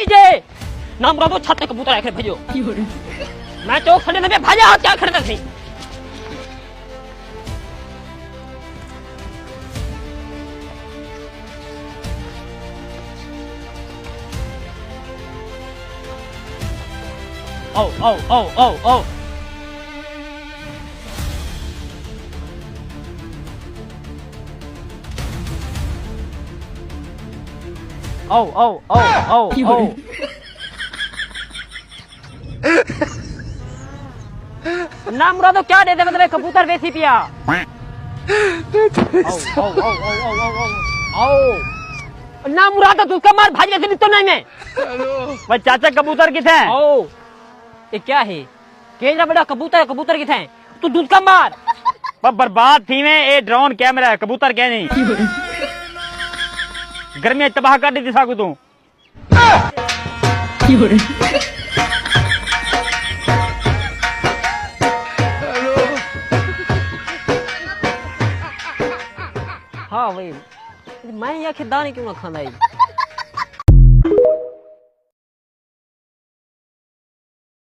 जे नाम रो छत पे कबूतर आके भेजो मैं चौक खड़े ने भाजा हाथ क्या खड़े थे ओ ओ ओ ओ ओ ओ ओ ओ ओ ओ नाम रो तो क्या दे दे मतलब कबूतर बेची पिया ओ ओ ओ ओ ओ ओ नाम मुराद तू कमार भाजी से तो नहीं मैं भाई चाचा कबूतर किथे हैं ओ ये क्या है केजरा बड़ा कबूतर किथे हैं तू दूध का मार पर बर्बाद थी में ए ड्रोन कैमरा है कबूतर क्या नहीं गर्मी तबाह कर दी साकू तू हाँ भाई मैं या दाने क्यों ना खाना है